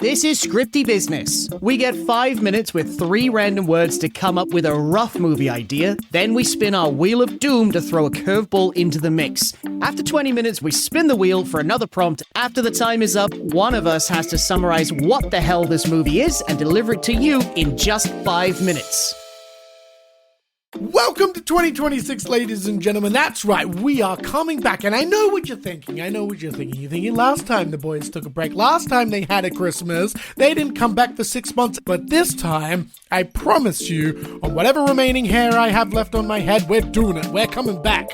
This is Scripty Business. We get 5 minutes with 3 random words to come up with a rough movie idea. Then we spin our Wheel of Doom to throw a curveball into the mix. After 20 minutes, we spin the wheel for another prompt. After the time is up, one of us has to summarize what the hell this movie is and deliver it to you in just 5 minutes. Welcome to 2026, ladies and gentlemen. That's right, we are coming back, and I know what you're thinking. You're thinking last time the boys took a break, last time they had a Christmas, they didn't come back for 6 months, but this time, I promise you, on whatever remaining hair I have left on my head, we're doing it. We're coming back.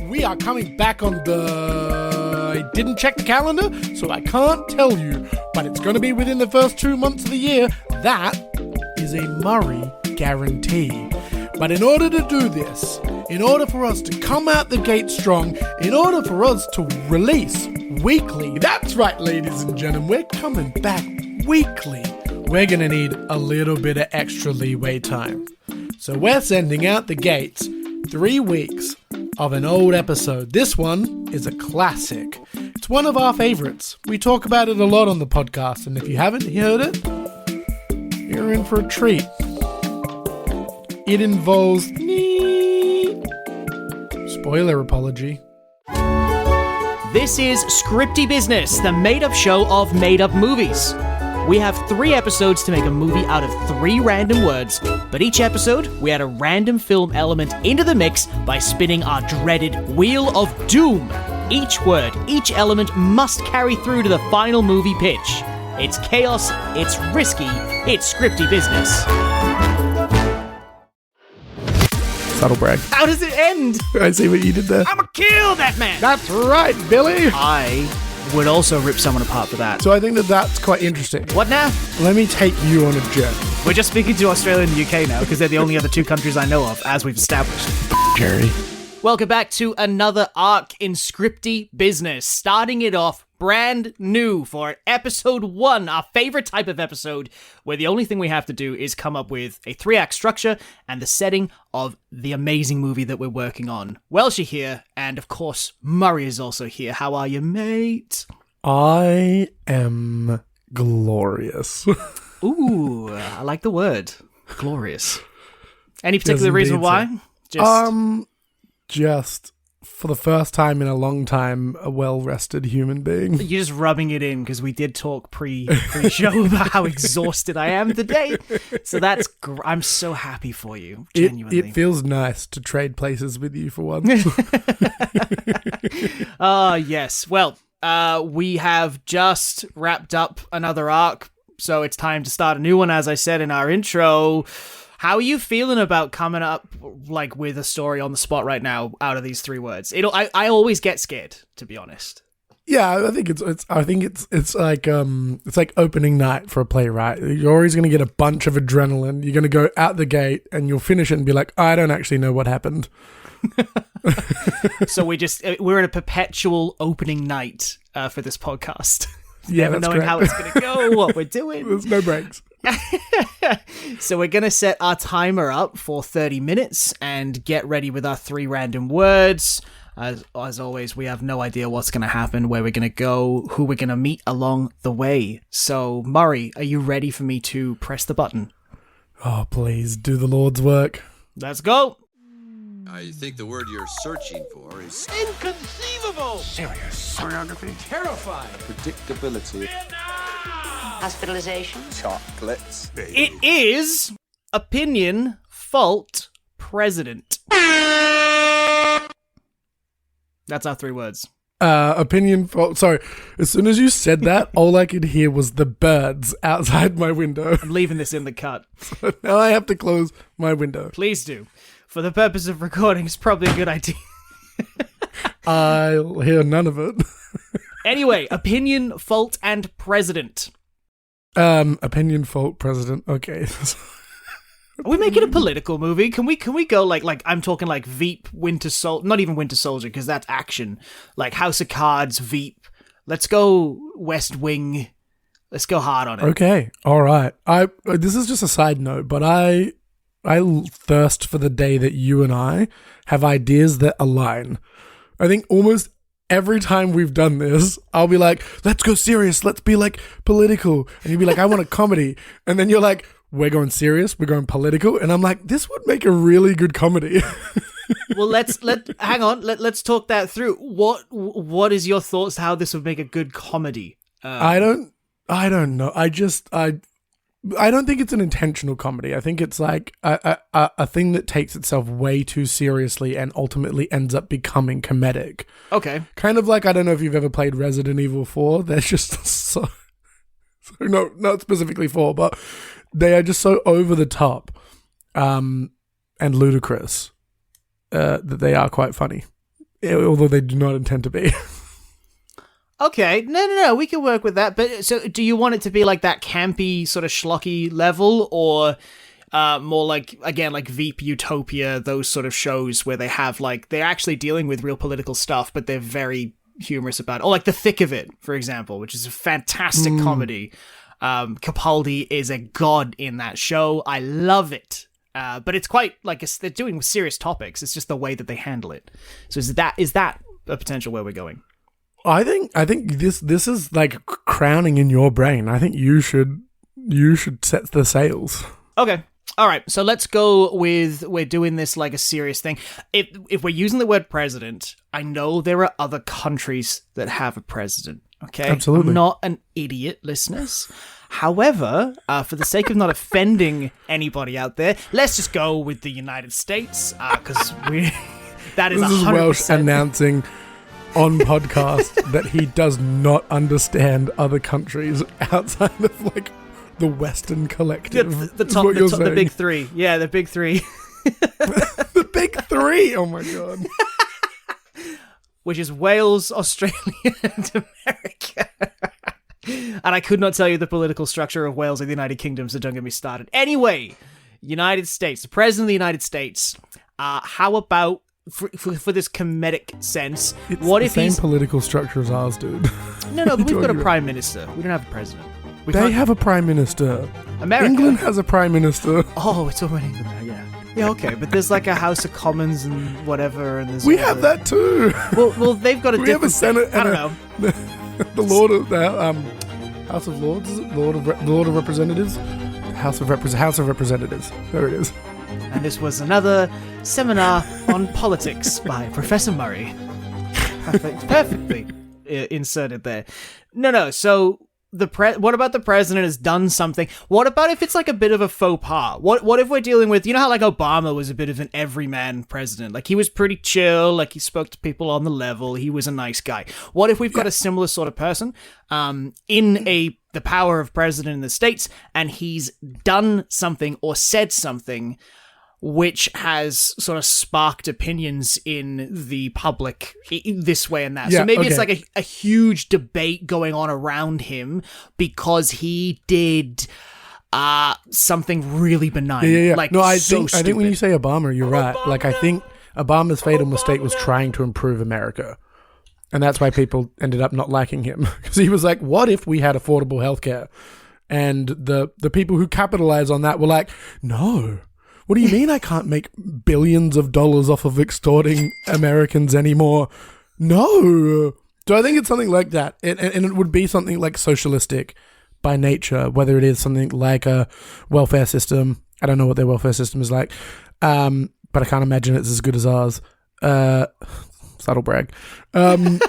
We are coming back on I didn't check the calendar, so I can't tell you, but it's going to be within the first 2 months of the year. That is a Murray guarantee. But in order to do this, in order for us to come out the gate strong, in order for us to release weekly, that's right, ladies and gentlemen, we're coming back weekly. We're going to need a little bit of extra leeway time. So we're sending out the gates 3 weeks of an old episode. This one is a classic. It's one of our favorites. We talk about it a lot on the podcast, and if you haven't heard it, you're in for a treat. It involves... Spoiler apology. This is Scripty Business, the made-up show of made-up movies. We have 3 episodes to make a movie out of 3 random words, but each episode, we add a random film element into the mix by spinning our dreaded Wheel of Doom. Each word, each element must carry through to the final movie pitch. It's chaos, it's risky, it's Scripty Business. Subtle brag. How does it end? I see what you did there. I'ma kill that man! That's right, Billy! I would also rip someone apart for that. So I think that's quite interesting. What now? Let me take you on a journey. We're just speaking to Australia and the UK now, because they're the only other 2 countries I know of, as we've established. Jerry. Welcome back to another arc in Scripty Business. Starting it off brand new for episode 1, our favorite type of episode, where the only thing we have to do is come up with a 3-act structure and the setting of the amazing movie that we're working on. Welsh are here, and of course, Murray is also here. How are you, mate? I am glorious. Ooh, I like the word. Glorious. Any particular reason why? Just for the first time in a long time, a well-rested human being. You're just rubbing it in because we did talk pre-show about how exhausted I am today. So that's I'm so happy for you, genuinely. It feels nice to trade places with you for once. Yes. Well, we have just wrapped up another arc, so it's time to start a new one, as I said in our intro. How are you feeling about coming up with a story on the spot right now out of these 3 words? I always get scared, to be honest. Yeah, I think it's like opening night for a playwright. You're always going to get a bunch of adrenaline. You're going to go out the gate and you'll finish it and be like, I don't actually know what happened. So we're in a perpetual opening night for this podcast. Yeah, never knowing correct. how it's going to go, what we're doing. There's no breaks. So we're going to set our timer up for 30 minutes and get ready with our 3 random words. As always, we have no idea what's going to happen, where we're going to go, who we're going to meet along the way. So, Murray, are you ready for me to press the button? Oh, please, do the Lord's work. Let's go! I think the word you're searching for is inconceivable, serious, choreography, terrifying, predictability, hospitalization, chocolates. It is opinion, fault, president. That's our 3 words. Opinion, fault. Sorry, as soon as you said that, all I could hear was the birds outside my window. I'm leaving this in the cut. So now I have to close my window. Please do. For the purpose of recording, it's probably a good idea. I'll hear none of it. Anyway, opinion, fault, and president. Opinion, fault, president. Okay. Are we making a political movie? Can we go like I'm talking like Veep, Winter Soldier, not even Winter Soldier because that's action. Like House of Cards, Veep. Let's go West Wing. Let's go hard on it. Okay. All right. This is just a side note, but I thirst for the day that you and I have ideas that align. I think almost every time we've done this, I'll be like, let's go serious. Let's be like political. And you'll be like, I want a comedy. And then you're like, we're going serious. We're going political. And I'm like, this would make a really good comedy. Well, hang on. Let's talk that through. What is your thoughts how this would make a good comedy? I don't know. I don't think it's an intentional comedy. I think it's like a thing that takes itself way too seriously and ultimately ends up becoming comedic. Okay. Kind of like, I don't know if you've ever played Resident Evil 4. They're just so no, not specifically 4, but they are just so over the top and ludicrous that they are quite funny, although they do not intend to be. Okay, no, we can work with that. But so, do you want it to be like that campy sort of schlocky level, or more like, again, like Veep, Utopia, those sort of shows where they have like they're actually dealing with real political stuff, but they're very humorous about it, or like The Thick of It, for example, which is a fantastic comedy. Capaldi is a god in that show. I love it. But it's quite like they're doing serious topics. It's just the way that they handle it. So is that a potential where we're going? I think this is like crowning in your brain. I think you should set the sails. Okay. All right. So let's go with, we're doing this like a serious thing. If we're using the word president, I know there are other countries that have a president. Okay. Absolutely. I'm not an idiot, listeners. However, for the sake of not offending anybody out there, let's just go with the United States, because that is 100%. This is Welsh announcing on podcast that he does not understand other countries outside of like the Western collective. The big three. Yeah, the big three. The big three. Oh my god. Which is Wales, Australia, and America. And I could not tell you the political structure of Wales or the United Kingdom, so don't get me started. Anyway, United States, the President of the United States. How about for this comedic sense? It's what the if same he's political structure as ours, dude. No, but we've got a prime minister. We don't have a president. They have a prime minister. America. England has a prime minister. Oh, it's all in England now, yeah. Yeah, okay, but there's like a House of Commons and whatever, and there's We have that too. Well, they've got a We different. have a Senate. I don't know. The Lord of the House of Lords, is it? Lord of Representatives, House of Representatives. There it is. And this was another seminar on politics by Professor Murray. Perfectly inserted there. No. So what about the president has done something? What about if it's like a bit of a faux pas? What if we're dealing with, you know how like Obama was a bit of an everyman president? Like he was pretty chill, like he spoke to people on the level, he was a nice guy. What if we've got a similar sort of person in the power of president in the States, and he's done something or said something which has sort of sparked opinions in the public this way and that. Yeah, so maybe it's okay. like a huge debate going on around him because he did something really benign. Yeah. Like, no, I so think when you say Obama, you're right. Like I think Obama's fatal mistake was trying to improve America. And that's why people ended up not liking him. Because he was like, what if we had affordable healthcare? And the people who capitalize on that were like, no. What do you mean I can't make billions of dollars off of extorting Americans anymore? No. So I think it's something like that. And it would be something like socialistic by nature, whether it is something like a welfare system. I don't know what their welfare system is like, but I can't imagine it's as good as ours. Subtle brag. Not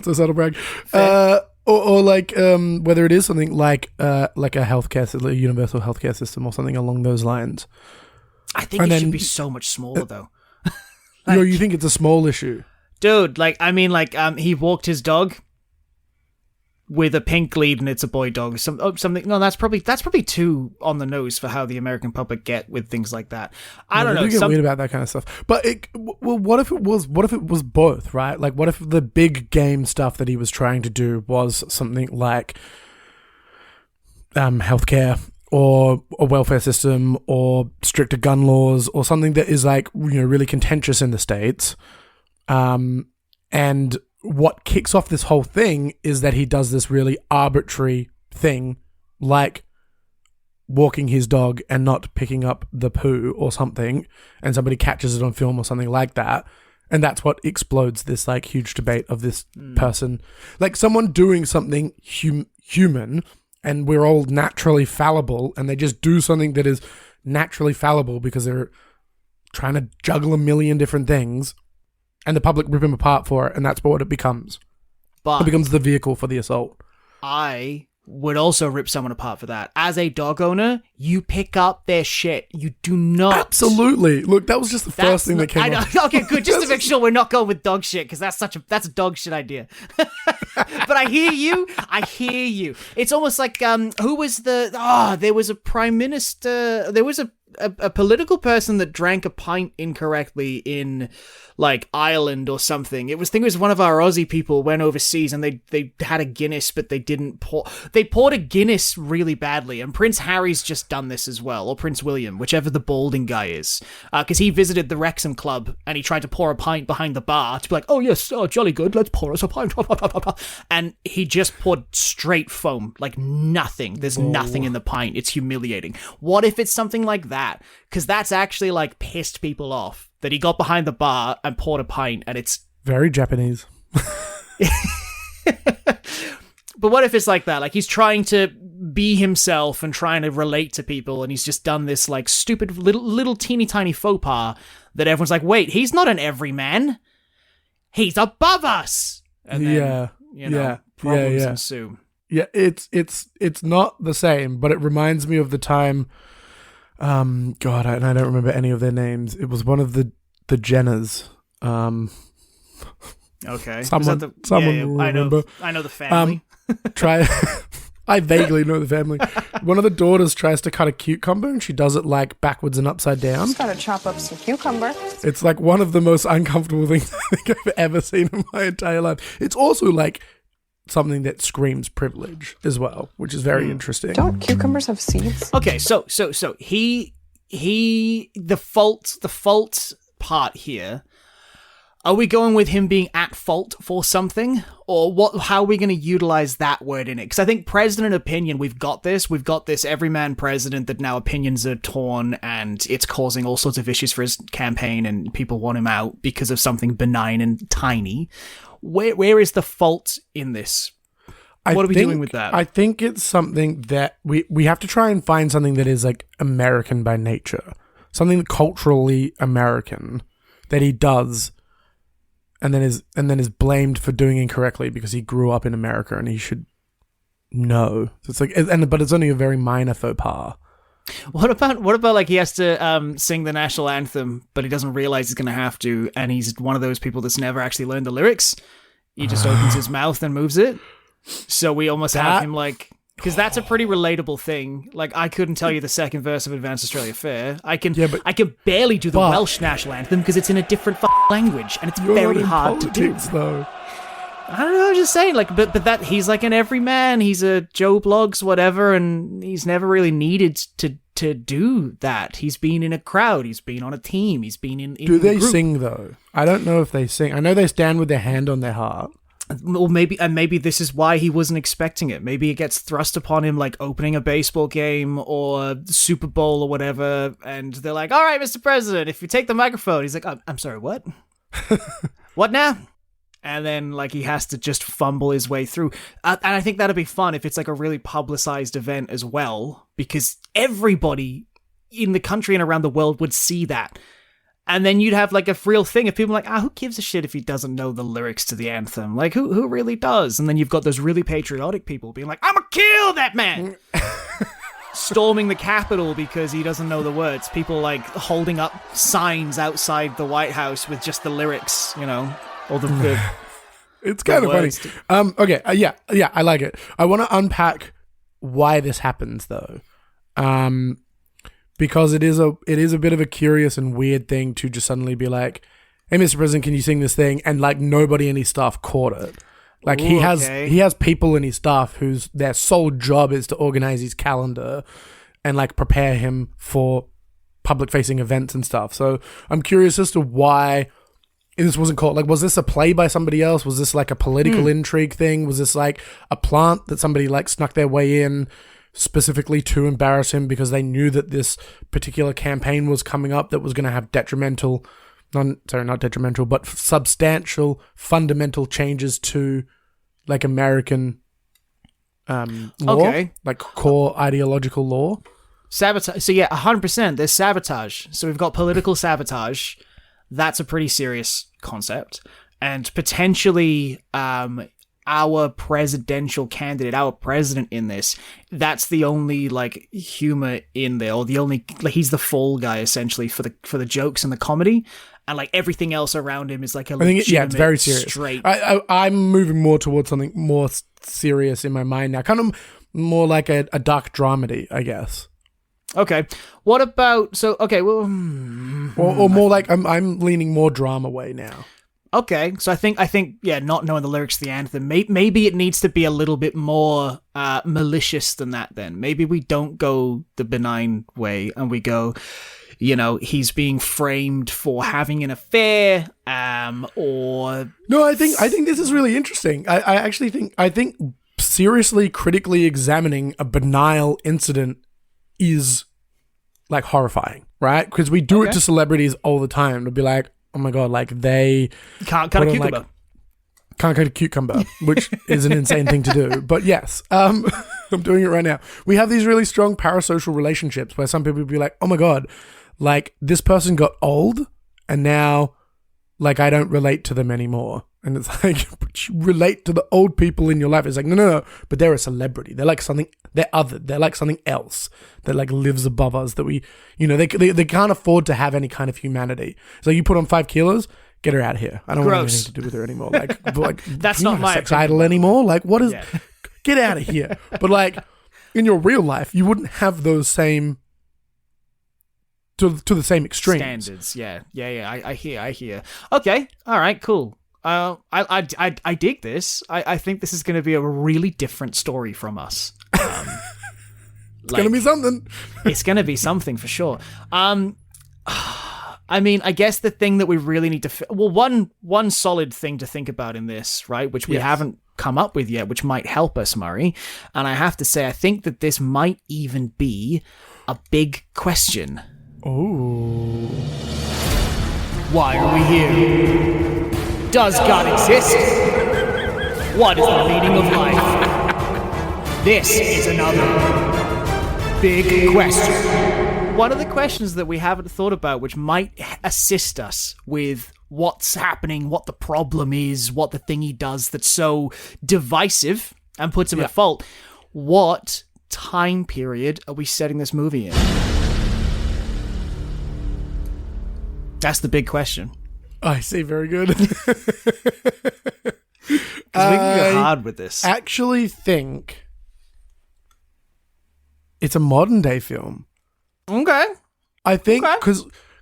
so subtle brag. Or like whether it is something like a healthcare, a universal healthcare system, or something along those lines. I think it should be so much smaller, though. You think it's a small issue, dude? He walked his dog with a pink lead, and it's a boy dog. Something. No, that's probably too on the nose for how the American public get with things like that. I don't know. They get weird about that kind of stuff. But what if it was both, right? Like, what if the big game stuff that he was trying to do was something like healthcare or a welfare system or stricter gun laws or something that is like, really contentious in the States, and what kicks off this whole thing is that he does this really arbitrary thing, like walking his dog and not picking up the poo or something, and somebody catches it on film or something like that, And that's what explodes this like huge debate of this person. Like someone doing something human, and we're all naturally fallible, and they just do something that is naturally fallible because they're trying to juggle a million different things, and the public rip him apart for it, and that's what it becomes. But it becomes the vehicle for the assault. I would also rip someone apart for that. As a dog owner, you pick up their shit. You do not. Absolutely. Look, that was just the first thing that came up. Okay, good. Just to make sure we're not going with dog shit, because that's a dog shit idea. But I hear you. It's almost like who was there was a prime minister. There was a political person that drank a pint incorrectly in like Ireland or something. I think it was one of our Aussie people went overseas and they had a Guinness, but they poured a Guinness really badly. And Prince Harry's just done this as well, or Prince William, whichever the balding guy is, because he visited the Wrexham club and he tried to pour a pint behind the bar to be like, oh yes, oh jolly good, let's pour us a pint. And he just poured straight foam, like nothing. There's nothing in the pint. It's humiliating. What if it's something like that? Because that's actually like pissed people off that he got behind the bar and poured a pint, and it's very Japanese. But what if it's like that? Like he's trying to be himself and trying to relate to people, and he's just done this like stupid little teeny tiny faux pas that everyone's like, wait, he's not an everyman. He's above us. And then, problems ensue. Yeah, it's not the same, but it reminds me of the time. God, and I don't remember any of their names. It was one of the Jenners. Okay. Someone will remember. I know the family. I vaguely know the family. One of the daughters tries to cut a cucumber, and she does it like backwards and upside down. Just gotta chop up some cucumber. It's like one of the most uncomfortable things I think I've ever seen in my entire life. It's also like something that screams privilege as well, which is very interesting. Don't cucumbers have seeds? Okay, so he the fault part here. Are we going with him being at fault for something, or what? How are we going to utilize that word in it? Because I think president opinion, we've got this everyman president that now opinions are torn and it's causing all sorts of issues for his campaign, and people want him out because of something benign and tiny. Where is the fault in this? What are we doing with that? I think it's something that we have to try and find something that is like American by nature, something culturally American that he does, and then is blamed for doing incorrectly because he grew up in America and he should know. So it's like, but it's only a very minor faux pas. What about like he has to sing the national anthem, but he doesn't realize he's going to have to, and he's one of those people that's never actually learned the lyrics. He just opens his mouth and moves it. So we almost have him like, because that's a pretty relatable thing. Like I couldn't tell you the second verse of Advanced Australia Fair. I can barely do the Welsh national anthem because it's in a different language, and it's very hard to do. Though. I don't know, I'm just saying, like, but that he's like an everyman, he's a Joe Blogs, whatever, and he's never really needed to do that. He's been in a crowd, he's been on a team, he's been in Do they group. sing though? I don't know if they sing. I know they stand with their hand on their heart. Or maybe this is why he wasn't expecting it. Maybe it gets thrust upon him like opening a baseball game or Super Bowl or whatever, and they're like, all right, Mr. President, if you take the microphone. He's like, I'm sorry, what? What now? And then, like, he has to just fumble his way through. And I think that'd be fun if it's, like, a really publicized event as well, because everybody in the country and around the world would see that. And then you'd have, like, a real thing of people like, who gives a shit if he doesn't know the lyrics to the anthem? Like, who really does? And then you've got those really patriotic people being like, I'm gonna kill that man! Storming the Capitol because he doesn't know the words. People, like, holding up signs outside the White House with just the lyrics, you know? Or the it's kind of funny. Okay, yeah, I like it. I want to unpack why this happens though, because it is a bit of a curious and weird thing to just suddenly be like, "Hey, Mr. President, can you sing this thing?" And like nobody in his staff caught it. Like he has people in his staff whose their sole job is to organize his calendar and like prepare him for public facing events and stuff. So I'm curious as to why this wasn't caught. Like, was this a play by somebody else? Was this like a political intrigue thing? Was this like a plant that somebody like snuck their way in specifically to embarrass him because they knew that this particular campaign was coming up that was going to have detrimental not detrimental, but substantial, fundamental changes to like American law, Okay. like core ideological law. Sabotage. So yeah, 100%. There's sabotage. So we've got political sabotage. That's a pretty serious concept. And potentially our presidential candidate, our president in this, that's the only like humor in there, or the only like he's the fall guy essentially for the jokes and the comedy, and like everything else around him is like a It's very serious. Straight. I'm moving more towards something more serious in my mind now, kind of more like a dark dramedy, I guess. Okay. What about or more like I'm leaning more drama way now. Okay, so I think yeah, not knowing the lyrics to the anthem, maybe it needs to be a little bit more malicious than that. Then maybe we don't go the benign way and we go, he's being framed for having an affair, or no. I think this is really interesting. I actually think seriously, critically examining a banal incident is like horrifying, right? Because we do it to celebrities all the time to be like, oh my god, like they can't cut a cucumber. Can't cut a cucumber, which is an insane thing to do. But yes, I'm doing it right now. We have these really strong parasocial relationships where some people will be like, oh my god, like this person got old and now like I don't relate to them anymore. And it's like, but you relate to the old people in your life. It's like, no, but they're a celebrity. They're like something, they're other. They're like something else that like lives above us that we, they can't afford to have any kind of humanity. So you put on 5 kilos, get her out of here. I don't want anything to do with her anymore. Like that's you're not my sex opinion. idol anymore. Like what is, get out of here. But like in your real life, you wouldn't have those same, to the same extremes. Standards, yeah. I hear. Okay, all right, cool. I dig this. I think this is going to be a really different story from us. It's going to be something. It's going to be something for sure. I mean, I guess the thing that we really need to... one solid thing to think about in this, right, which we haven't come up with yet, which might help us, Murray, and I have to say, I think that this might even be a big question. Oh. Why are we here? Does God exist? What is the meaning of life? This is another big question. One of the questions that we haven't thought about, which might assist us with what's happening, what the problem is, what the thing he does that's so divisive and puts him at fault. What time period are we setting this movie in? That's the big question. I see, very good. We can go hard with this. I actually think it's a modern day film. Okay. I think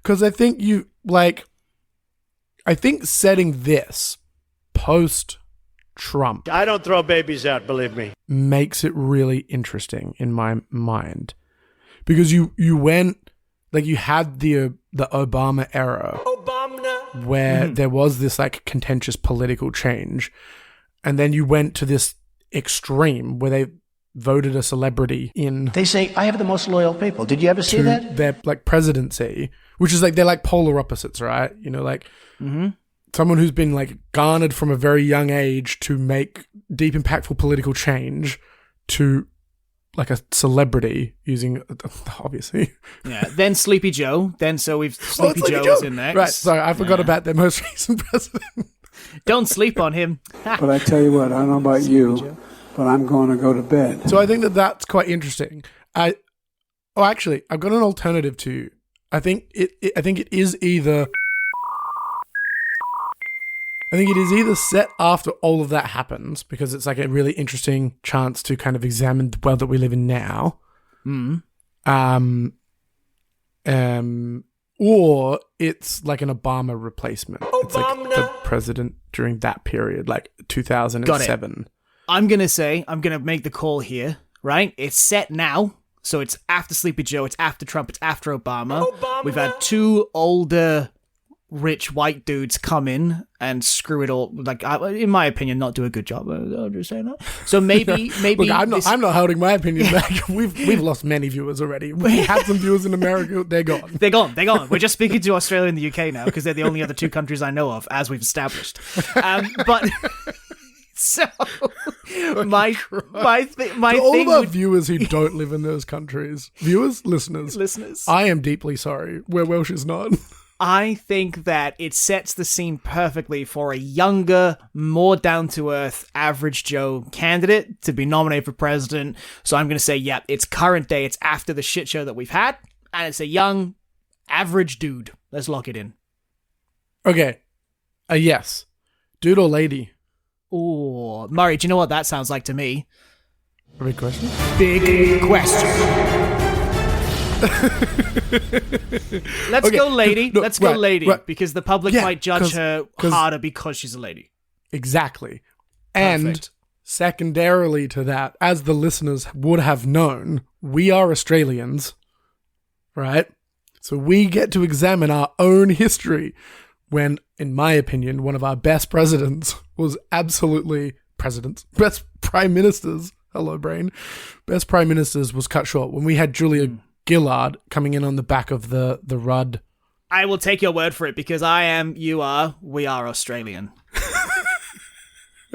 because I think you like. I think setting this post Trump, I don't throw babies out, believe me, makes it really interesting in my mind, because you went like you had the Obama era. Where there was this like contentious political change, and then you went to this extreme where they voted a celebrity in. They say I have the most loyal people. Did you ever see that? Their like presidency, which is like they're like polar opposites, right? Like someone who's been like garnered from a very young age to make deep, impactful political change to like a celebrity using, obviously. Yeah. Then Sleepy Joe. Sleepy Joe is in next. Right. Sorry, I forgot about their most recent president. Don't sleep on him. But I tell you what, I don't know about you, but I'm going to go to bed. So I think that's quite interesting. Actually, I've got an alternative to you. I think it is either set after all of that happens, because it's like a really interesting chance to kind of examine the world that we live in now. Or it's like an Obama replacement. It's like the president during that period, like 2007. I'm going to make the call here, right? It's set now. So it's after Sleepy Joe, it's after Trump, it's after Obama. We've had 2 older rich white dudes come in and screw it all. Like, in my opinion, not do a good job. I'm just saying that. So maybe. Look, I'm not holding my opinion back. We've lost many viewers already. We had some viewers in America. They're gone. They're gone. We're just speaking to Australia and the UK now because they're the only other two countries I know of, as we've established. But so my to all thing of our would, viewers who don't live in those countries, listeners, I am deeply sorry. Where Welsh is not. I think that it sets the scene perfectly for a younger, more down-to-earth, average Joe candidate to be nominated for president. So I'm going to say, yeah, it's current day. It's after the shit show that we've had. And it's a young, average dude. Let's lock it in. Okay. Yes. Dude or lady? Ooh. Murray, do you know what that sounds like to me? Big question? Big question. Let's go lady. Let's go lady. Because the public might judge her harder because she's a lady. Exactly. Perfect. And secondarily to that, as the listeners would have known, we are Australians, right? So we get to examine our own history when, in my opinion, one of our best presidents was absolutely best prime ministers, hello brain, best prime ministers was cut short when we had Julia Gillard coming in on the back of the Rudd. I will take your word for it because we are Australian.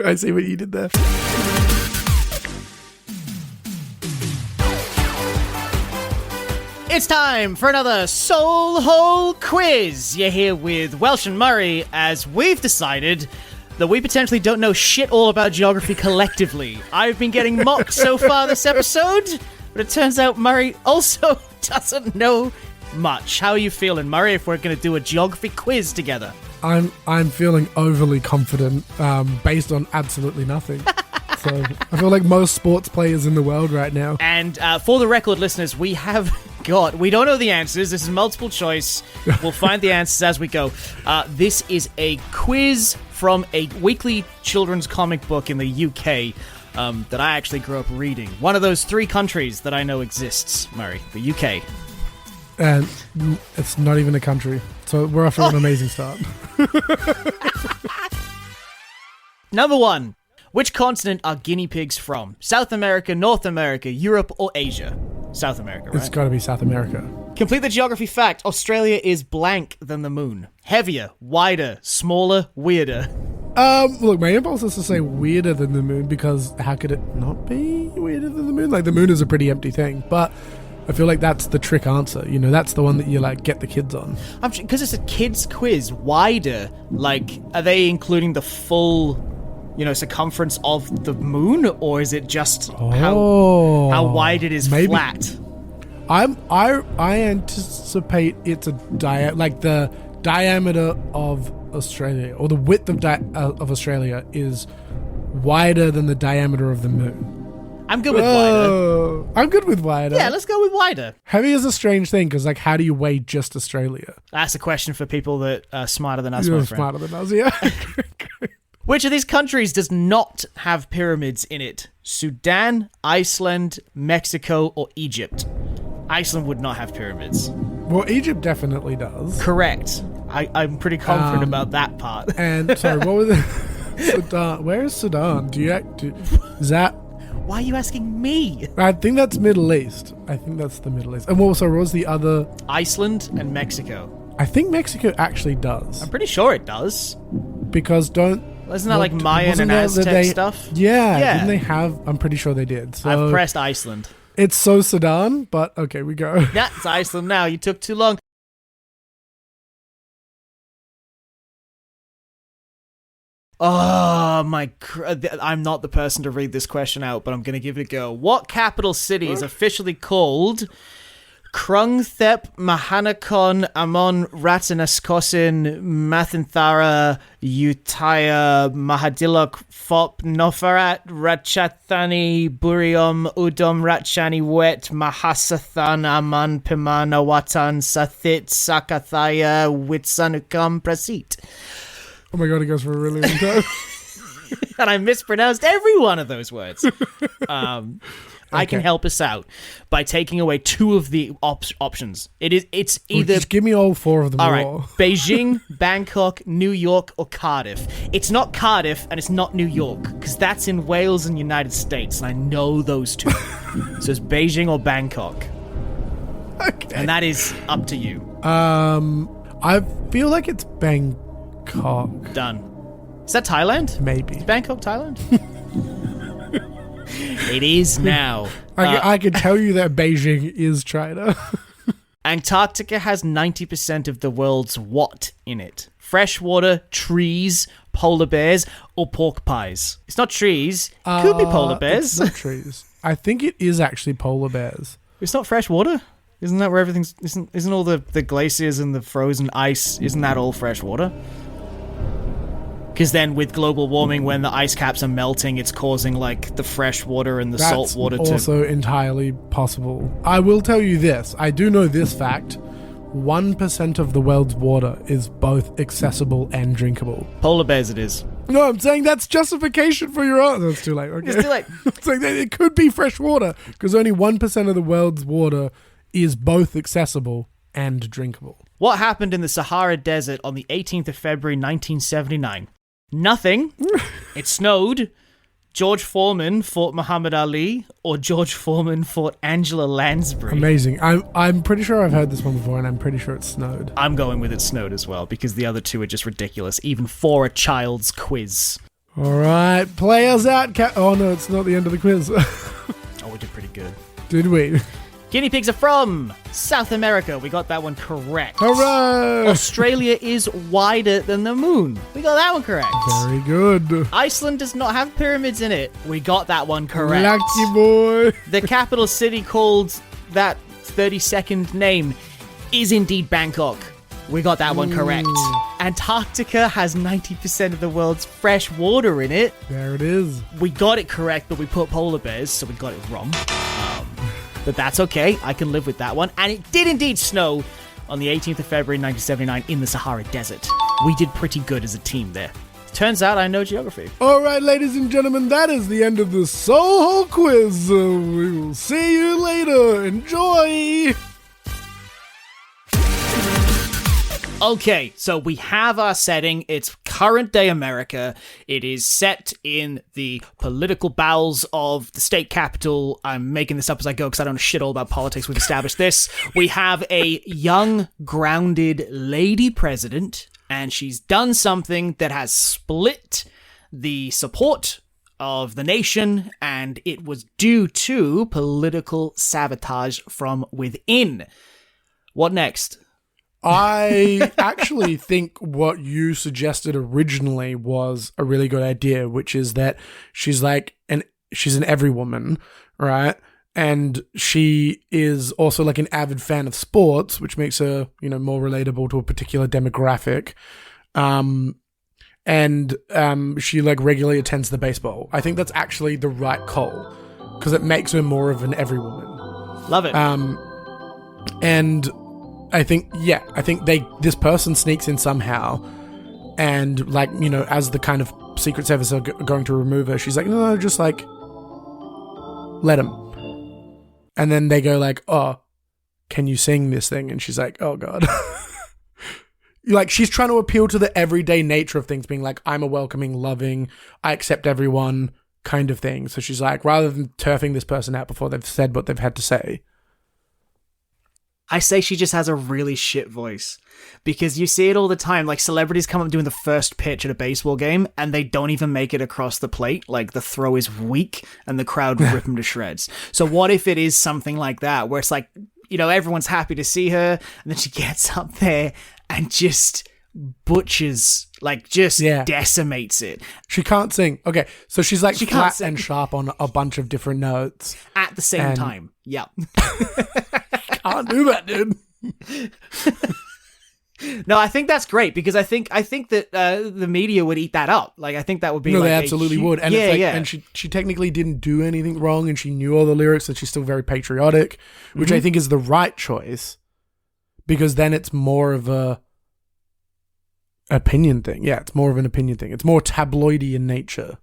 I see what you did there. It's time for another Soul Hole quiz. You're here with Welsh and Murray as we've decided that we potentially don't know shit all about geography collectively. I've been getting mocked so far this episode, but it turns out Murray also doesn't know much. How are you feeling, Murray, if we're going to do a geography quiz together? I'm feeling overly confident based on absolutely nothing. So I feel like most sports players in the world right now. And for the record, listeners, we don't know the answers. This is multiple choice. We'll find the answers as we go. This is a quiz from a weekly children's comic book in the UK that I actually grew up reading. One of those three countries that I know exists, Murray, the UK. And it's not even a country. So we're off to an amazing start. Number one. Which continent are guinea pigs from? South America, North America, Europe, or Asia? South America, right? It's got to be South America. Complete the geography fact. Australia is blank than the moon. Heavier, wider, smaller, weirder. Look, my impulse is to say weirder than the moon because how could it not be weirder than the moon? Like, the moon is a pretty empty thing, but I feel like that's the trick answer. You know, that's the one that you, like, get the kids on. Because it's a kids quiz. Wider, like, are they including the full, circumference of the moon, or is it just how wide it is flat? I anticipate it's the diameter of Australia, or the width of Australia is wider than the diameter of the moon. I'm good with wider. I'm good with wider. Yeah, let's go with wider. Heavy is a strange thing because, like, how do you weigh just Australia? That's a question for people that are smarter than us. You're smarter than us, yeah. Which of these countries does not have pyramids in it? Sudan, Iceland, Mexico, or Egypt? Iceland would not have pyramids. Well, Egypt definitely does. Correct. I'm pretty confident about that part. And, sorry, what was it? Sudan. Where is Sudan? Is that... Why are you asking me? I think that's Middle East. I think that's the Middle East. And what was the other? Iceland and Mexico. I think Mexico actually does. I'm pretty sure it does. Because Isn't that like Mayan and Aztec stuff? Yeah. Didn't they have... I'm pretty sure they did. So I've pressed Iceland. It's so Sudan, but okay, we go. Yeah, it's Iceland now. You took too long. Oh, I'm not the person to read this question out, but I'm going to give it a go. What capital city is officially called Krungthep Mahanakon Amon Ratanaskosin Mathinthara Utaya Mahadilok Fop Nofarat Ratchathani Burium Udom Ratchani Wet Mahasathan Aman Pimana Watan Sathit Sakathaya Witsanukam Prasit. Oh my god, it goes for a really long time. And I mispronounced every one of those words. I can help us out by taking away two of the options. It's either just give me all four of them. all right, Beijing, Bangkok, New York, or Cardiff. It's not Cardiff and it's not New York because that's in Wales and United States, and I know those two. So it's Beijing or Bangkok. Okay. And that is up to you. I feel like it's Bangkok. Done. Is that Thailand? Maybe. Is Bangkok, Thailand? It is now. I can tell you that Beijing is China. Antarctica has 90% of the world's what in it? Freshwater, trees, polar bears, or pork pies? It's not trees. It could be polar bears. It's not trees. I think it is actually polar bears. It's not freshwater? Isn't that where everything's... Isn't all the glaciers and the frozen ice, isn't that all freshwater? Because then with global warming, when the ice caps are melting, it's causing, like, the fresh water and the salt water to... That's also entirely possible. I will tell you this. I do know this fact. 1% of the world's water is both accessible and drinkable. Polar bears it is. No, I'm saying that's justification for your answer. It's too late. Okay. It's too late. It's like it could be fresh water because only 1% of the world's water is both accessible and drinkable. What happened in the Sahara Desert on the 18th of February 1979? Nothing. It snowed. George Foreman fought Muhammad Ali, or George Foreman fought Angela Lansbury. Amazing. I'm pretty sure I've heard this one before, and I'm pretty sure it snowed. I'm going with it snowed as well, because the other two are just ridiculous, even for a child's quiz. All right, play us out. Oh, no, it's not the end of the quiz. Oh, we did pretty good. Did we? Guinea pigs are from South America. We got that one correct. Hooray! Australia is wider than the moon. We got that one correct. Very good. Iceland does not have pyramids in it. We got that one correct. Lucky boy. The capital city called that 32nd name is indeed Bangkok. We got that one correct. Antarctica has 90% of the world's fresh water in it. There it is. We got it correct, but we put polar bears, so we got it wrong. But that's okay. I can live with that one. And it did indeed snow on the 18th of February 1979 in the Sahara Desert. We did pretty good as a team there. Turns out I know geography. All right, ladies and gentlemen, that is the end of the Soul Hole quiz. We will see you later. Enjoy. Okay, so we have our setting. It's current day America. It is set in the political bowels of the state capital. I'm making this up as I go because I don't know shit all about politics. We've established this. We have a young, grounded lady president, and she's done something that has split the support of the nation, and it was due to political sabotage from within. What next? I actually think what you suggested originally was a really good idea, which is that she's an every woman, right? And she is also like an avid fan of sports, which makes her, more relatable to a particular demographic. She like regularly attends the baseball. I think that's actually the right call because it makes her more of an every woman. Love it. And I think this person sneaks in somehow, and as the kind of Secret Service are going to remove her, she's like, no, just like, let him. And then they go like, oh, can you sing this thing? And she's like, oh God. Like, she's trying to appeal to the everyday nature of things, being like, I'm a welcoming, loving, I accept everyone kind of thing. So she's like, rather than turfing this person out before they've said what they've had to say, I say she just has a really shit voice, because you see it all the time. Like, celebrities come up doing the first pitch at a baseball game and they don't even make it across the plate. Like, the throw is weak and the crowd rip them to shreds. So what if it is something like that, where it's like, everyone's happy to see her, and then she gets up there and just butchers, decimates it. She can't sing. Okay, so she's like flat and sharp on a bunch of different notes. At the same time. Yeah. Can't do that, dude. No, I think that's great, because I think that the media would eat that up. Like, I think that would be they absolutely would. And yeah, it's like, yeah. And she technically didn't do anything wrong, and she knew all the lyrics, and she's still very patriotic, which I think is the right choice, because then it's more of a opinion thing. Yeah, it's more of an opinion thing. It's more tabloidy in nature.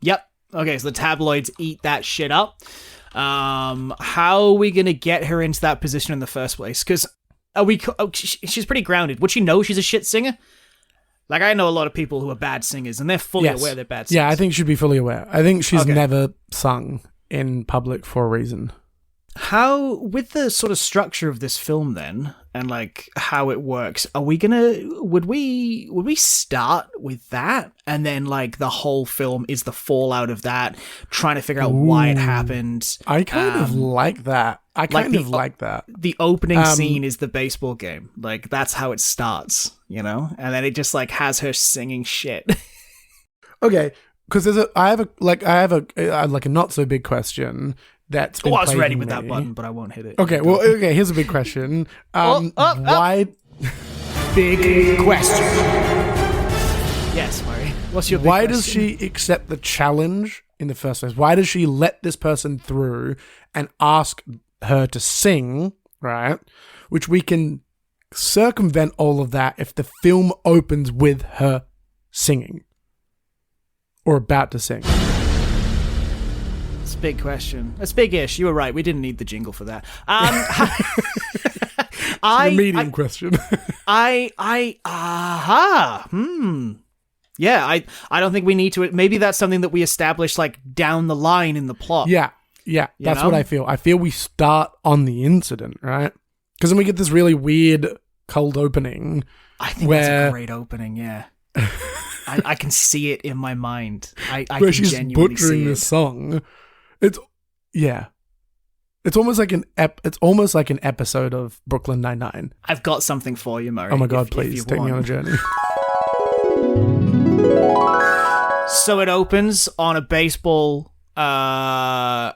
Yep. Okay, so the tabloids eat that shit up. How are we going to get her into that position in the first place? Because she's pretty grounded. Would she know she's a shit singer? Like, I know a lot of people who are bad singers, and they're fully aware they're bad singers. Yeah, I think she'd be fully aware. I think she's never sung in public for a reason. How, with the sort of structure of this film then, and like how it works, would we start with that? And then like the whole film is the fallout of that, trying to figure out why it happened. I kind of like that. I kind of like that. The opening scene is the baseball game. Like, that's how it starts, you know? And then it just like has her singing shit. Okay, because I have a not so big question. That's been I was ready plaguing with that me. button, but I won't hit it. Okay, here's a big question. Why? Big question. Yes, Murray. What's your big Why question? does she accept the challenge in the first place? Why does she let this person through and ask her to sing, right? Which we can circumvent all of that if the film opens with her singing or about to sing. It's a big question. It's big-ish. You were right. We didn't need the jingle for that. A medium question. Yeah, I don't think we need to. Maybe that's something that we establish like down the line in the plot. Yeah, that's what I feel. I feel we start on the incident, right? Because then we get this really weird cold opening. I think that's a great opening, yeah. I can see it in my mind. I where can she's genuinely butchering see the it. song. It's almost like an episode of Brooklyn Nine-Nine. I've got something for you, Murray. Oh my god, if please you take me want. on a journey. So it opens on a baseball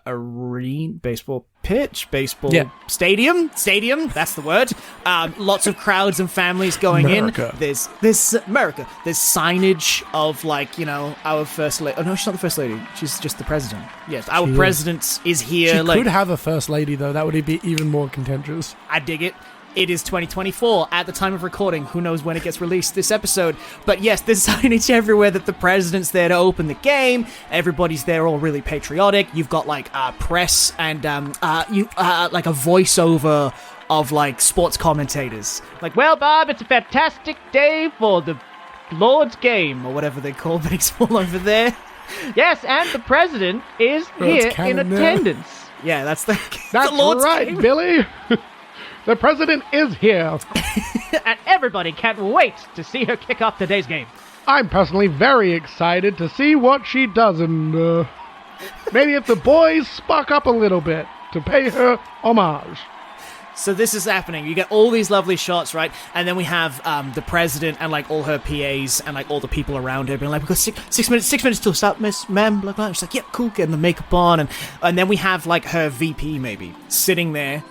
arena, baseball pitch, baseball stadium, that's the word. Lots of crowds and families going America. in. There's America. There's signage of like, you know, our first lady. Oh no, she's not the first lady. She's just the president. Yes, our president is here. She could have a first lady though. That would be even more contentious. I dig it. It is 2024 at the time of recording. Who knows when it gets released, this episode. But yes, there's signage everywhere that the president's there to open the game. Everybody's there all really patriotic. You've got like press and like a voiceover of like sports commentators. Like, well, Bob, it's a fantastic day for the Lord's game, or whatever they call baseball over there. Yes, and the president is here in attendance. Yeah, that's the Lord's game. Billy. The president is here. And everybody can't wait to see her kick off today's game. I'm personally very excited to see what she does, and maybe if the boys spark up a little bit to pay her homage. So this is happening. You get all these lovely shots, right? And then we have the president and like all her PAs and like all the people around her being like, we've got six minutes till start, ma'am, blah, blah. She's like, yep, cool, getting the makeup on. And then we have like her VP maybe sitting there.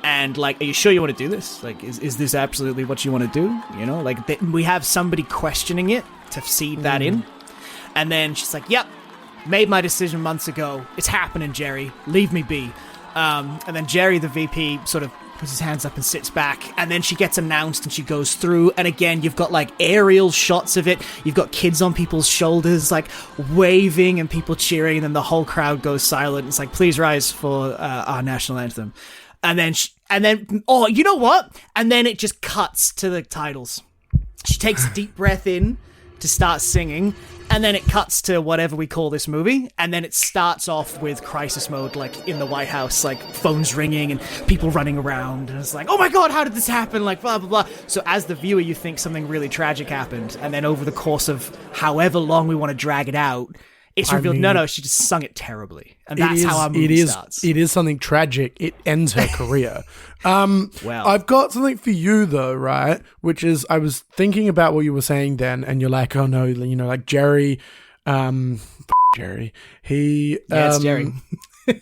And like, are you sure you want to do this? Like, is this absolutely what you want to do? You know, like we have somebody questioning it to feed that in. And then she's like, yep, made my decision months ago. It's happening, Jerry. Leave me be. And then Jerry, the VP, sort of puts his hands up and sits back. And then she gets announced and she goes through. And again, you've got like aerial shots of it. You've got kids on people's shoulders, like waving and people cheering. And then the whole crowd goes silent. It's like, please rise for our national anthem. And then, oh, you know what? And then it just cuts to the titles. She takes a deep breath in to start singing, and then it cuts to whatever we call this movie, and then it starts off with crisis mode, like in the White House, like phones ringing and people running around, and it's like, oh my god, how did this happen? Like, blah, blah, blah. So as the viewer, you think something really tragic happened, and then over the course of however long we want to drag it out, it's revealed, no, she just sung it terribly. And that's how our movie starts. It is something tragic. It ends her career. I've got something for you, though, right? Which is, I was thinking about what you were saying then, and you're like, oh, no, you know, like Jerry, Jerry, he it's Jerry.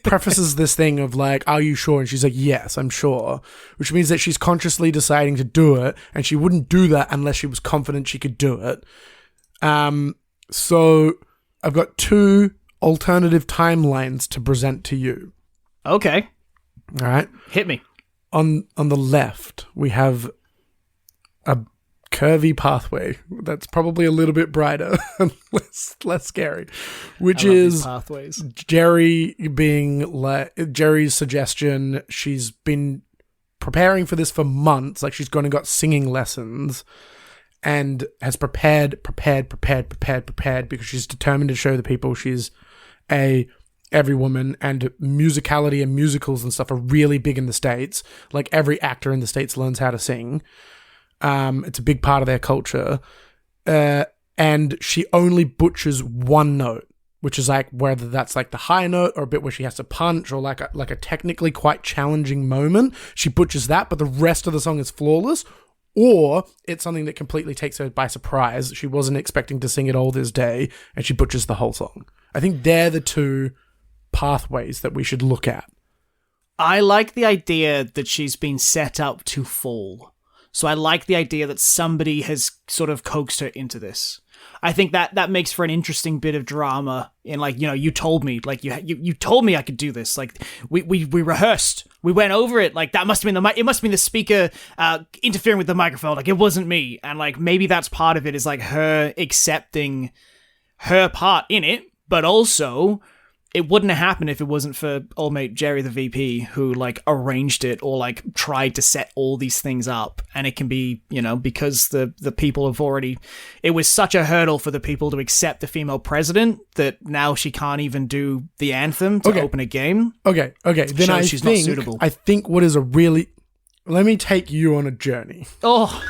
prefaces this thing of like, are you sure? And she's like, yes, I'm sure. Which means that she's consciously deciding to do it, and she wouldn't do that unless she was confident she could do it. So I've got two alternative timelines to present to you. Okay. All right. Hit me. On the left, we have a curvy pathway that's probably a little bit brighter and less scary, which I love is these pathways. Jerry's suggestion. She's been preparing for this for months. Like, she's gone and got singing lessons and has prepared because she's determined to show the people she's every woman, and musicality and musicals and stuff are really big in the States. Like, every actor in the States learns how to sing. It's a big part of their culture. And she only butchers one note, which is like whether that's like the high note or a bit where she has to punch or like a technically quite challenging moment. She butchers that, but the rest of the song is flawless. Or it's something that completely takes her by surprise. She wasn't expecting to sing it all this day, and she butchers the whole song. I think they're the two pathways that we should look at. I like the idea that she's been set up to fall. So I like the idea that somebody has sort of coaxed her into this. I think that makes for an interesting bit of drama in, like, you know, you told me, like, you told me I could do this. Like, we rehearsed, we went over it. Like, that must have been it must have been the speaker interfering with the microphone. Like, it wasn't me. And like, maybe that's part of it, is like her accepting her part in it, but also it wouldn't have happened if it wasn't for old mate Jerry the VP, who like arranged it or like tried to set all these things up. And it can be, you know, because the people have already, it was such a hurdle for the people to accept the female president that now she can't even do the anthem to open a game. Okay. Then She's not suitable. I think what is a really, let me take you on a journey. Oh,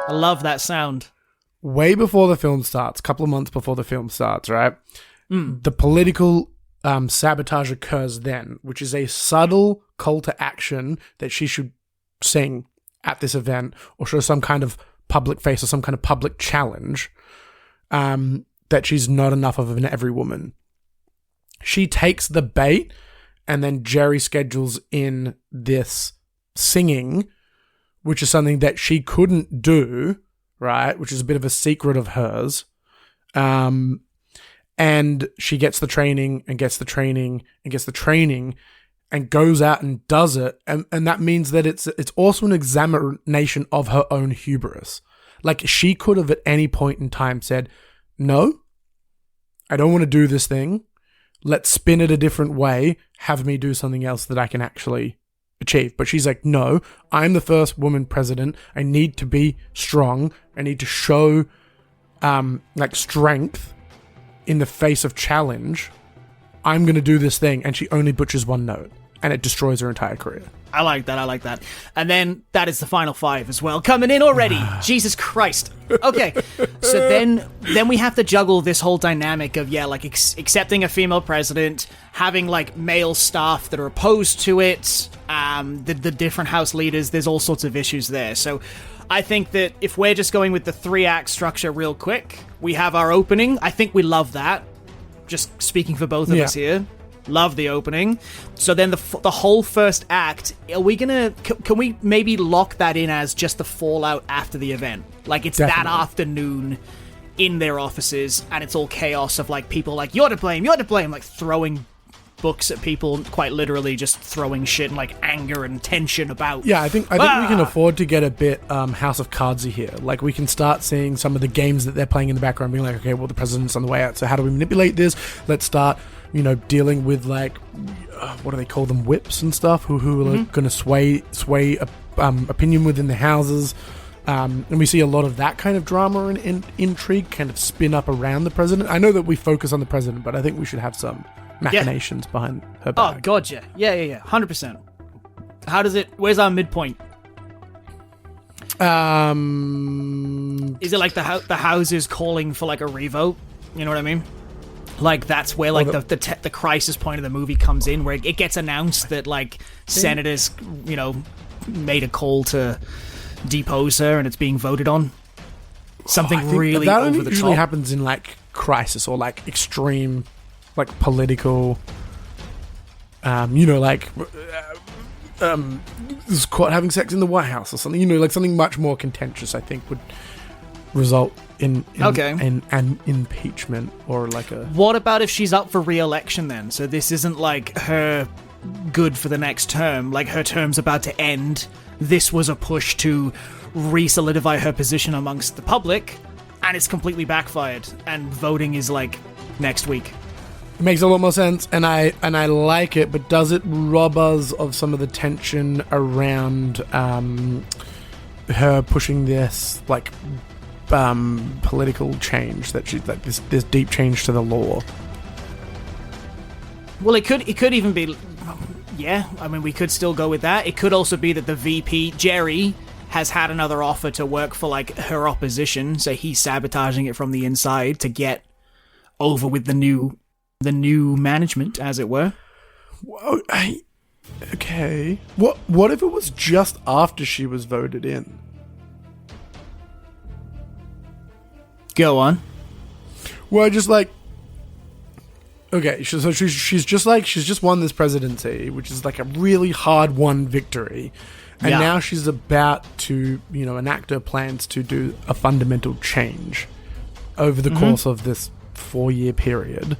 I love that sound. Way before the film starts, a couple of months before the film starts, right? The political sabotage occurs then, which is a subtle call to action that she should sing at this event or show some kind of public face or some kind of public challenge that she's not enough of an every woman. She takes the bait, and then Jerry schedules in this singing, which is something that she couldn't do, right? Which is a bit of a secret of hers. And she gets the training and gets the training and gets the training and goes out and does it. And that means that it's also an examination of her own hubris. Like, she could have at any point in time said, no, I don't want to do this thing. Let's spin it a different way. Have me do something else that I can actually achieve. But she's like, no, I'm the first woman president. I need to be strong. I need to show like strength in the face of challenge. I'm going to do this thing. And she only butchers one note, and it destroys her entire career. I like that. And then that is the final five as well, coming in already. Jesus Christ. Okay, so then we have to juggle this whole dynamic of, accepting a female president, having, like, male staff that are opposed to it, the different house leaders, there's all sorts of issues there. So I think that if we're just going with the 3-act structure real quick, we have our opening. I think we love that. Just speaking for both of us here. Love the opening. So then the whole first act, are we gonna, can we maybe lock that in as just the fallout after the event? Like, it's Definitely. that afternoon in their offices, and it's all chaos of, like, people like, you're to blame, like, throwing books at people, quite literally just throwing shit and, like, anger and tension about. Yeah, I think we can afford to get a bit House of Cardsy here. Like, we can start seeing some of the games that they're playing in the background, being like, okay, well, the president's on the way out, so how do we manipulate this? Let's start, dealing with, like, what do they call them, whips and stuff, who are going to sway opinion within the houses. And we see a lot of that kind of drama and intrigue kind of spin up around the president. I know that we focus on the president, but I think we should have some machinations behind her back. Oh, God, yeah. Yeah, 100%. How does it, where's our midpoint? Is it like the House is calling for, like, a revote? You know what I mean? Like, that's where, like, the crisis point of the movie comes in, where it gets announced that, like, senators, made a call to depose her, and it's being voted on. Something really that over the top. usually happens in, like, crisis or, like, extreme, like, political, this caught having sex in the White House or something. Like, something much more contentious, I think, would result in an impeachment or like a... What about if she's up for re-election then? So this isn't like her good for the next term. Like, her term's about to end. This was a push to re-solidify her position amongst the public, and it's completely backfired. And voting is, like, next week. Makes a lot more sense, and I like it, but does it rob us of some of the tension around her pushing this, like, political change, that this deep change to the law? Well, it could even be, yeah, I mean, we could still go with that. It could also be that the VP, Jerry, has had another offer to work for, like, her opposition, so he's sabotaging it from the inside to get over with the new management, as it were. Whoa, okay. What if it was just after she was voted in? Go on. Well, just like, okay, so she's just won this presidency, which is like a really hard won victory, and now she's about to, enact her plans to do a fundamental change over the course of this 4-year period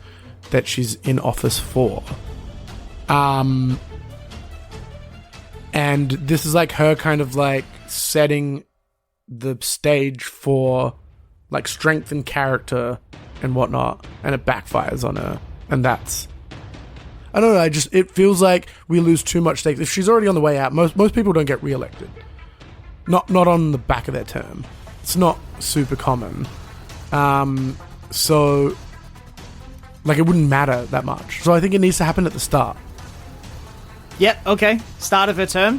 that she's in office for. And this is like her kind of like setting the stage for like strength and character and whatnot, and it backfires on her. And that's, I don't know, it feels like we lose too much stake. If she's already on the way out, most people don't get re-elected. Not on the back of their term. It's not super common. So like, it wouldn't matter that much. So I think it needs to happen at the start. Yep, okay. Start of her term.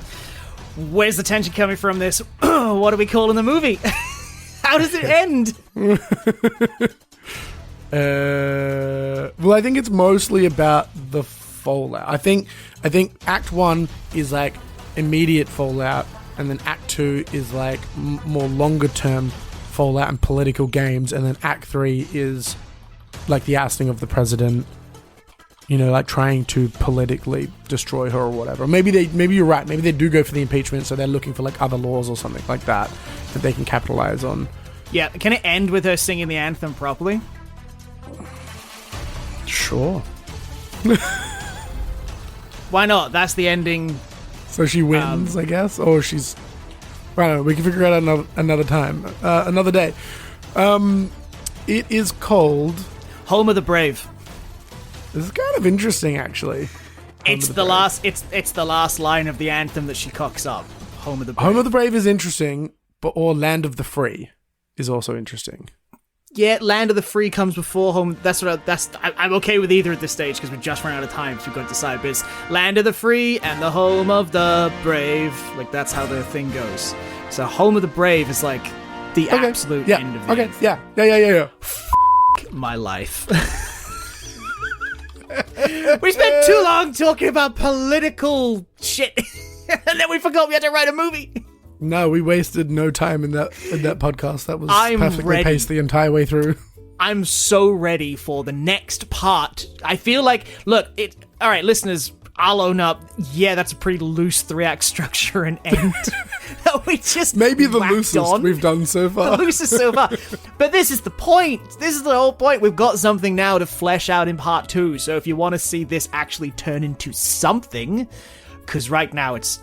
Where's the tension coming from this? What are we calling the movie? How does it end? Well, I think it's mostly about the fallout. I think Act 1 is like immediate fallout, and then Act 2 is like more longer term fallout and political games, and then Act 3 is like the ousting of the president, like trying to politically destroy her or whatever. Maybe you're right. Maybe they do go for the impeachment, so they're looking for like other laws or something like that they can capitalize on. Yeah, can it end with her singing the anthem properly? Sure. Why not? That's the ending. So she wins, I guess, or she's. I don't know. We can figure it out another time, another day. It is called Home of the Brave. This is kind of interesting, actually. It's the last line of the anthem that she cocks up. Home of the Brave. Home of the Brave is interesting, or Land of the Free is also interesting. Yeah, Land of the Free comes before Home. I'm okay with either at this stage because we just ran out of time, so we've got to decide. But it's Land of the Free and the Home of the Brave. Like, that's how the thing goes. So Home of the Brave is like the absolute end of the anthem. Yeah. My life. We spent too long talking about political shit, and then we forgot we had to write a movie. No, we wasted no time in that podcast. That was I'm perfectly ready. paced the entire way through. I'm so ready for the next part. I feel like, all right, listeners, I'll own up. Yeah, that's a pretty loose 3-act structure and end. We just maybe the whacked loosest on. we've done so far. The loosest so far. But this is the point. This is the whole point. We've got something now to flesh out in part 2. So if you want to see this actually turn into something, because right now it's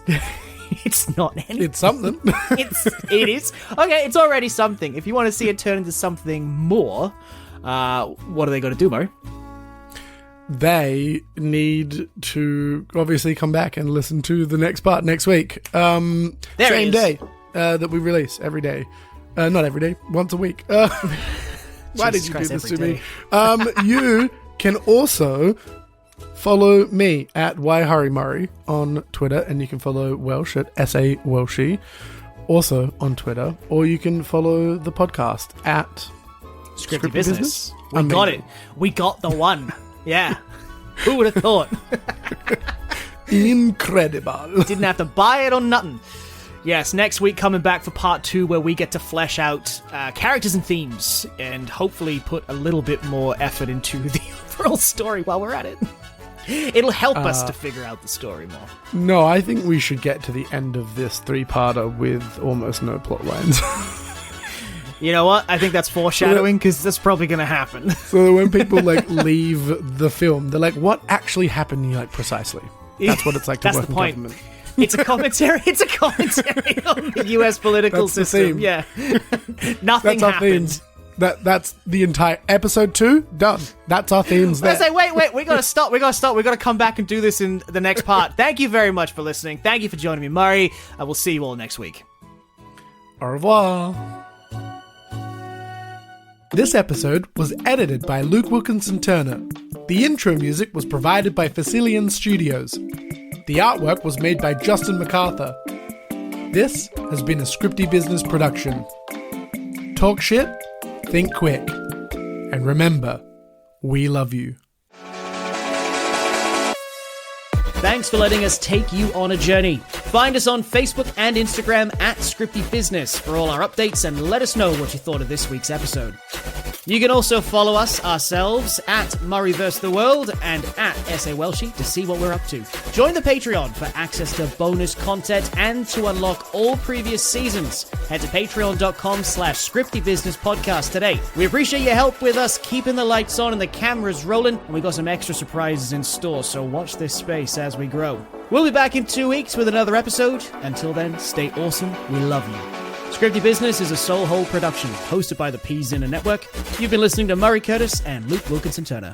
not anything. It's something. It is. Okay, it's already something. If you want to see it turn into something more, what are they going to do, Mo? They need to obviously come back and listen to the next part next week. Same day that we release every day. Not every day, once a week. Why did you do this to me? You can also follow me at YHurryMurray on Twitter, and you can follow Welsh at SA Welshie also on Twitter, or you can follow the podcast at Scripty Business. We got it. We got the one. Yeah. Who would have thought? Incredible. Didn't have to buy it or nothing. Yes, next week coming back for part 2 where we get to flesh out characters and themes and hopefully put a little bit more effort into the overall story while we're at it. It'll help us to figure out the story more. No, I think we should get to the end of this 3-parter with almost no plot lines. You know what? I think that's foreshadowing because that's probably going to happen. So when people leave the film, they're like, what actually happened? And you're like, precisely. That's what it's like to That's work the in point. government. It's a commentary. It's a commentary on the U.S. political That's the system. theme. Yeah, nothing That's our happened. themes. That's the entire episode 2 done. That's our themes there. I say, wait, we gotta stop. We gotta come back and do this in the next part. Thank you very much for listening. Thank you for joining me, Murray. I will see you all next week. Au revoir. This episode was edited by Luke Wilkinson Turner. The intro music was provided by Facilian Studios. The artwork was made by Justin MacArthur. This has been a Scripty Business production. Talk shit, think quick. And remember, we love you. Thanks for letting us take you on a journey. Find us on Facebook and Instagram at Scripty Business for all our updates and let us know what you thought of this week's episode. You can also follow us ourselves at Murray vs. the World and at SA Welshie to see what we're up to. Join the Patreon for access to bonus content and to unlock all previous seasons. Head to patreon.com/scriptybusinesspodcast today. We appreciate your help with us keeping the lights on and the cameras rolling, and we got some extra surprises in store, so watch this space as we grow. We'll be back in 2 weeks with another episode. Until then, stay awesome. We love you. Scripty Business is a Soul Hole production, hosted by the Peas Inner Network. You've been listening to Murray Curtis and Luke Wilkinson Turner.